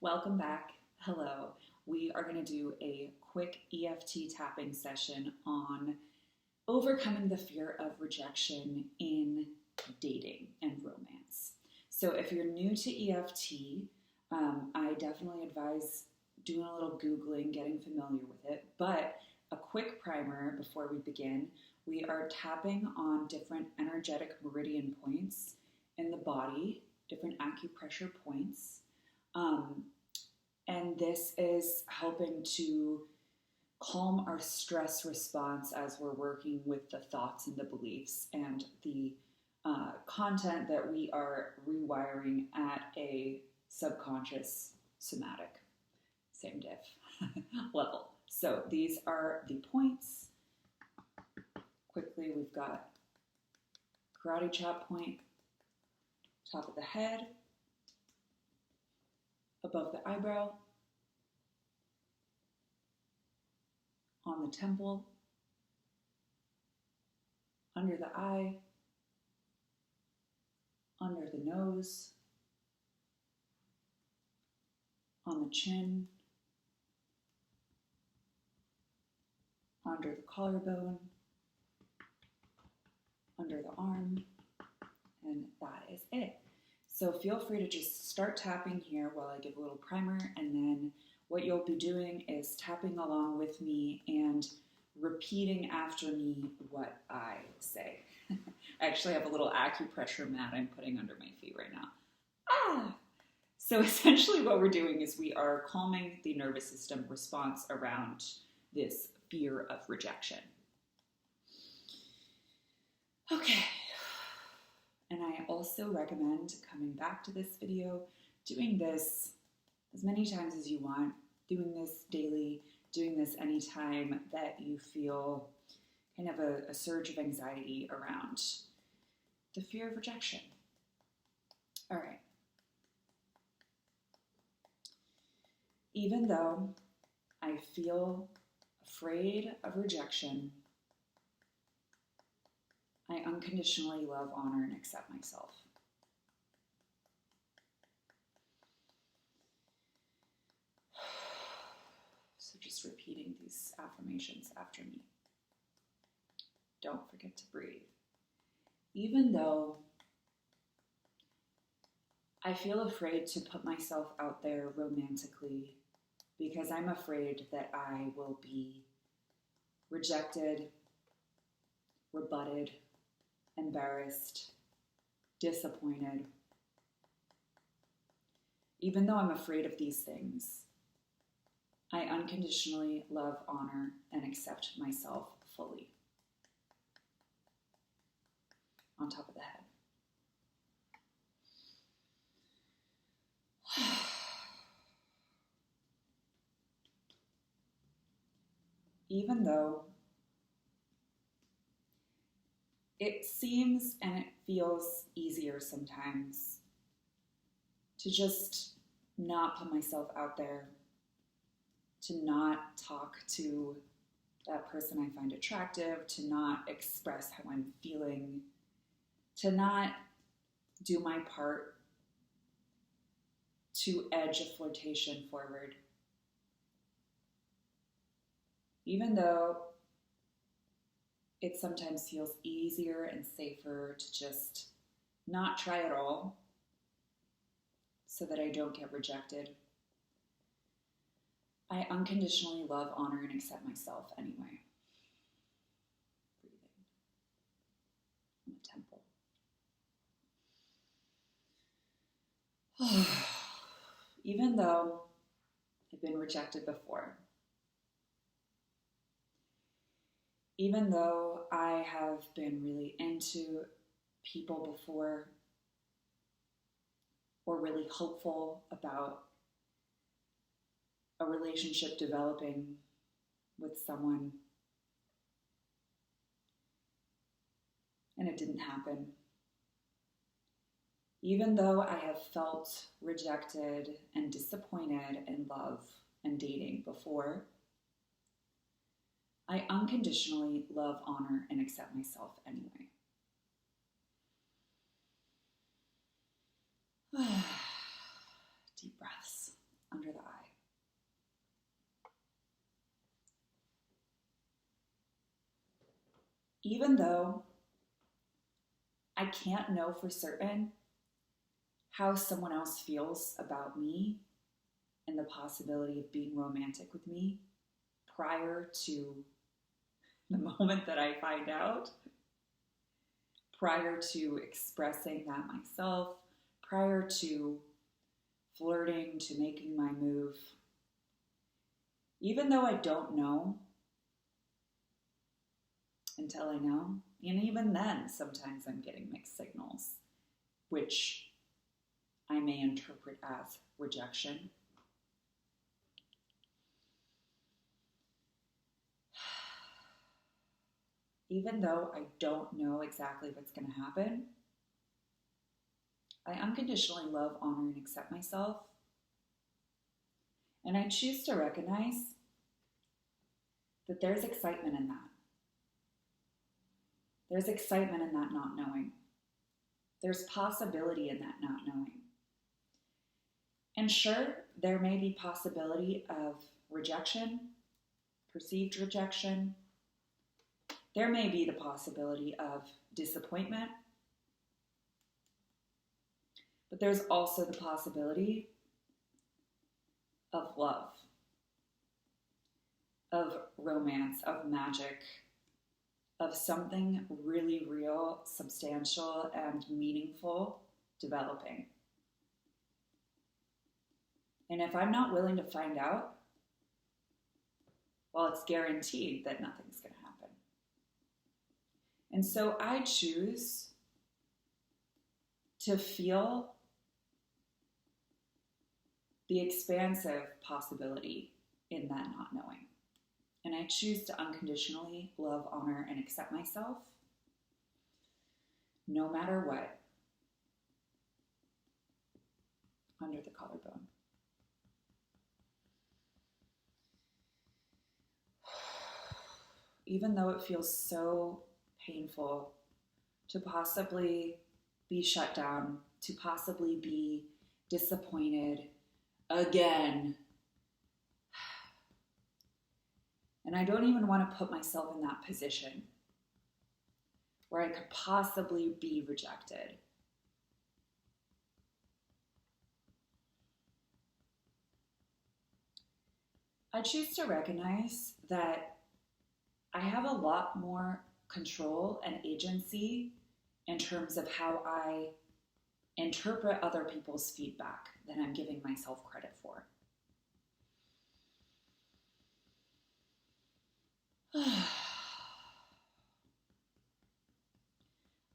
Welcome back. Hello. We are going to do a quick EFT tapping session on overcoming the fear of rejection in dating and romance. So if you're new to EFT, I definitely advise doing a little Googling, getting familiar with it. But a quick primer before we begin, we are tapping on different energetic meridian points in the body, different acupressure points. And this is helping to calm our stress response as we're working with the thoughts and the beliefs and the content that we are rewiring at a subconscious somatic, same diff, level. So these are the points. Quickly, we've got karate chop point, top of the head, above the eyebrow, on the temple, under the eye, under the nose, on the chin, under the collarbone, under the arm, and that is it. So feel free to just start tapping here while I give a little primer, and then what you'll be doing is tapping along with me and repeating after me what I say. I actually have a little acupressure mat I'm putting under my feet right now. So essentially what we're doing is we are calming the nervous system response around this fear of rejection. Okay. And I also recommend coming back to this video, doing this as many times as you want, doing this daily, doing this anytime that you feel kind of a surge of anxiety around the fear of rejection. All right. Even though I feel afraid of rejection, I unconditionally love, honor, and accept myself. So just repeating these affirmations after me. Don't forget to breathe. Even though I feel afraid to put myself out there romantically because I'm afraid that I will be rejected, rebutted, embarrassed, disappointed. Even though I'm afraid of these things, I unconditionally love, honor, and accept myself fully. On top of the head. Even though it seems and it feels easier sometimes to just not put myself out there, to not talk to that person I find attractive, to not express how I'm feeling, to not do my part to edge a flirtation forward. Even though it sometimes feels easier and safer to just not try at all so that I don't get rejected, I unconditionally love, honor, and accept myself anyway. Breathing on the temple. Even though I've been rejected before, even though I have been really into people before, or really hopeful about a relationship developing with someone, and it didn't happen. Even though I have felt rejected and disappointed in love and dating before, I unconditionally love, honor, and accept myself anyway. Deep breaths. even though I can't know for certain how someone else feels about me and the possibility of being romantic with me prior to the moment that I find out, prior to expressing that myself, prior to flirting, to making my move. Even though I don't know until I know, and even then, sometimes I'm getting mixed signals, which I may interpret as rejection. Even though I don't know exactly what's going to happen, I unconditionally love, honor, and accept myself. And I choose to recognize that there's excitement in that. There's excitement in that not knowing. There's possibility in that not knowing. And sure, there may be possibility of rejection, perceived rejection. There may be the possibility of disappointment. But there's also the possibility of love, of romance, of magic, of something really real, substantial, and meaningful developing. And if I'm not willing to find out, well, it's guaranteed that nothing's going to happen. And so I choose to feel the expansive possibility in that not knowing. And I choose to unconditionally love, honor, and accept myself no matter what, under the collarbone. Even though it feels so painful to possibly be shut down, to possibly be disappointed again. And I don't even want to put myself in that position where I could possibly be rejected. I choose to recognize that I have a lot more control and agency in terms of how I interpret other people's feedback than I'm giving myself credit for.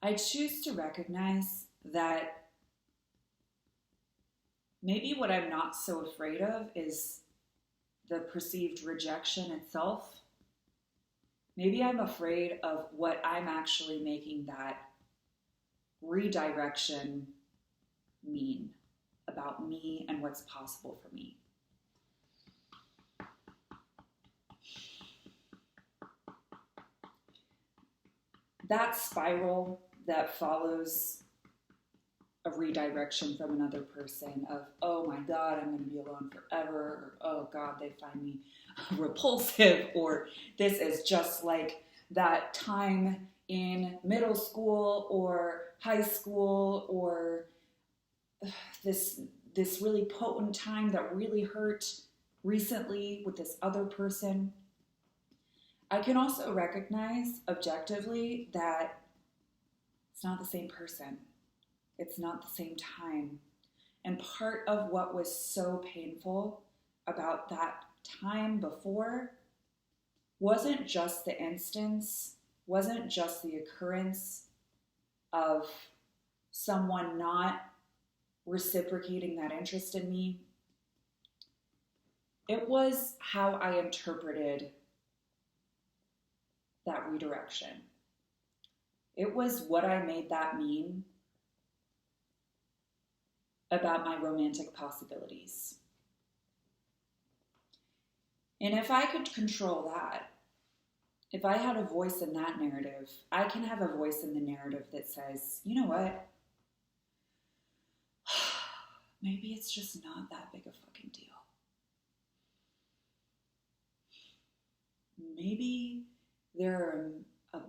I choose to recognize that maybe what I'm not so afraid of is the perceived rejection itself. Maybe I'm afraid of what I'm actually making that redirection mean about me and what's possible for me. That spiral that follows a redirection from another person of, oh my God, I'm going to be alone forever, or oh God, they find me repulsive, or this is just like that time in middle school or high school, or this really potent time that really hurt recently with this other person. I can also recognize objectively that it's not the same person. It's not the same time. And part of what was so painful about that time before wasn't just the instance, wasn't just the occurrence of someone not reciprocating that interest in me. It was how I interpreted that redirection. It was what I made that mean about my romantic possibilities. And if I could control that, if I had a voice in that narrative, I can have a voice in the narrative that says, you know what? Maybe it's just not that big a fucking deal. Maybe there are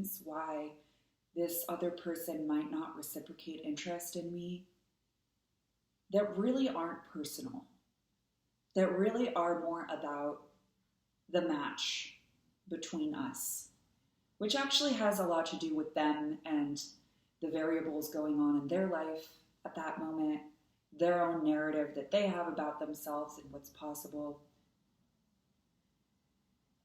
reasons why this other person might not reciprocate interest in me that really aren't personal, that really are more about the match between us, which actually has a lot to do with them and the variables going on in their life at that moment, their own narrative that they have about themselves and what's possible.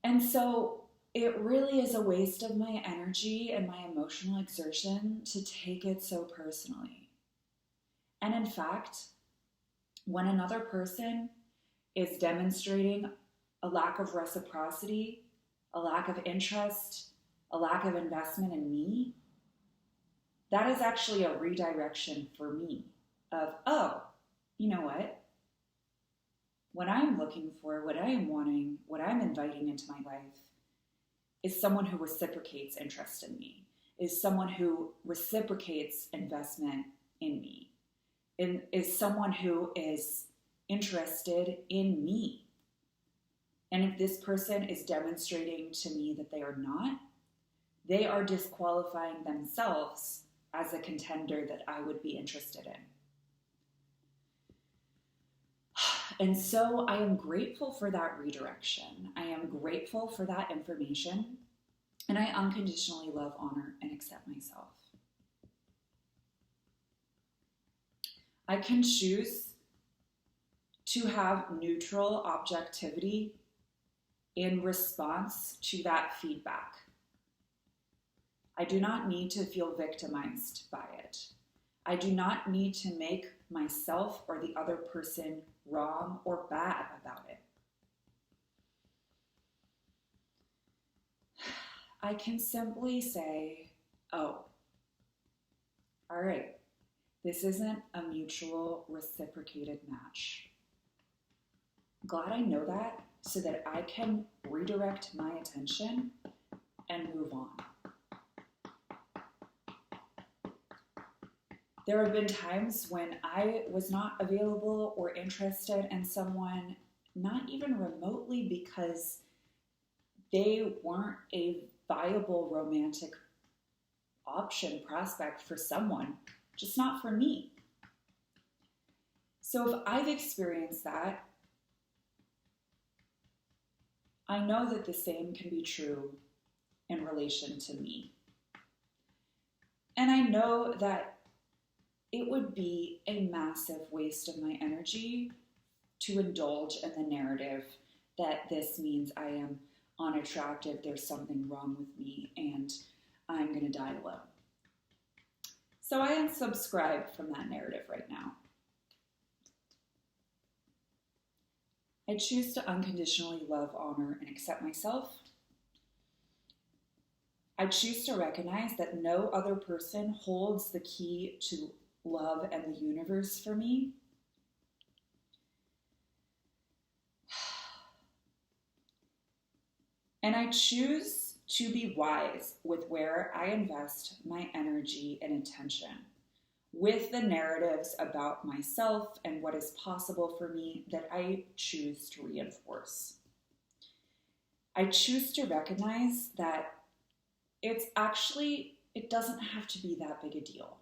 And so it really is a waste of my energy and my emotional exertion to take it so personally. And in fact, when another person is demonstrating a lack of reciprocity, a lack of interest, a lack of investment in me, that is actually a redirection for me of, oh, you know what? What I'm looking for, what I am wanting, what I'm inviting into my life is someone who reciprocates interest in me, is someone who reciprocates investment in me, and is someone who is interested in me. And if this person is demonstrating to me that they are not, they are disqualifying themselves as a contender that I would be interested in. And so I am grateful for that redirection. I am grateful for that information. And I unconditionally love, honor, and accept myself. I can choose to have neutral objectivity in response to that feedback. I do not need to feel victimized by it. I do not need to make myself or the other person wrong or bad about it. I can simply say, oh, all right, this isn't a mutual reciprocated match. Glad I know that so that I can redirect my attention and move on. There have been times when I was not available or interested in someone, not even remotely because they weren't a viable romantic option, prospect for someone, just not for me. So if I've experienced that, I know that the same can be true in relation to me. And I know that it would be a massive waste of my energy to indulge in the narrative that this means I am unattractive, there's something wrong with me, and I'm going to die alone. So I unsubscribe from that narrative right now. I choose to unconditionally love, honor, and accept myself. I choose to recognize that no other person holds the key to love and the universe for me. And I choose to be wise with where I invest my energy and attention, with the narratives about myself and what is possible for me that I choose to reinforce. I choose to recognize that it doesn't have to be that big a deal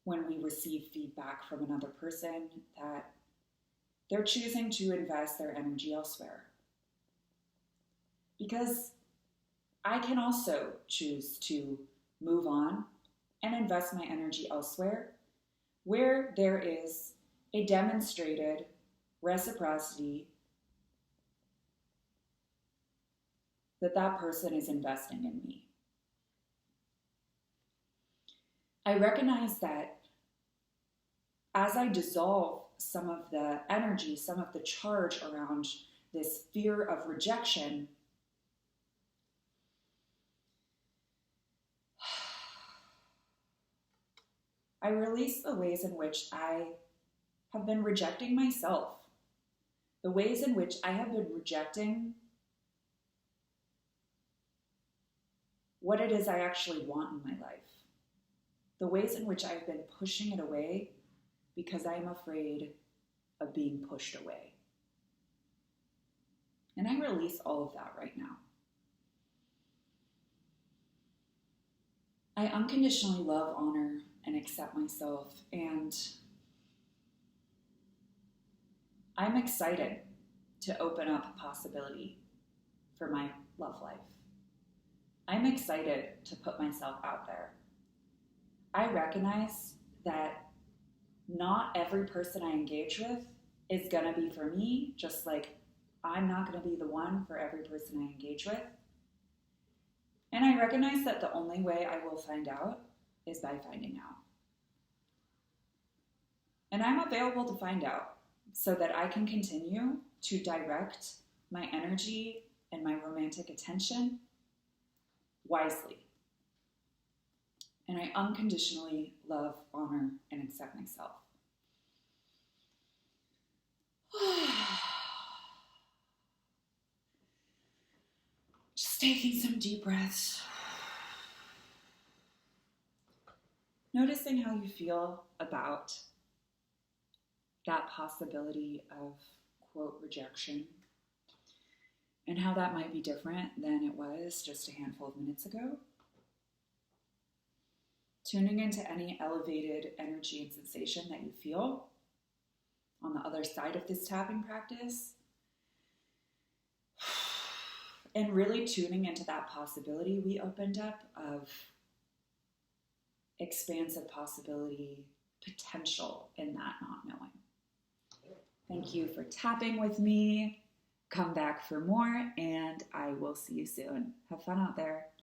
when we receive feedback from another person that they're choosing to invest their energy elsewhere. Because I can also choose to move on and invest my energy elsewhere where there is a demonstrated reciprocity that person is investing in me. I recognize that as I dissolve some of the energy, some of the charge around this fear of rejection, I release the ways in which I have been rejecting myself, the ways in which I have been rejecting what it is I actually want in my life, the ways in which I've been pushing it away because I am afraid of being pushed away. And I release all of that right now. I unconditionally love, honor, and accept myself, and I'm excited to open up possibility for my love life. I'm excited to put myself out there. I recognize that not every person I engage with is going to be for me, just like I'm not going to be the one for every person I engage with. And I recognize that the only way I will find out is by finding out. And I'm available to find out so that I can continue to direct my energy and my romantic attention wisely. And I unconditionally love, honor, and accept myself. Just taking some deep breaths. Noticing how you feel about that possibility of, quote, rejection, and how that might be different than it was just a handful of minutes ago. Tuning into any elevated energy and sensation that you feel on the other side of this tapping practice. And really tuning into that possibility we opened up of expansive possibility, potential in that not knowing. Thank you for tapping with me. Come back for more, and I will see you soon. Have fun out there.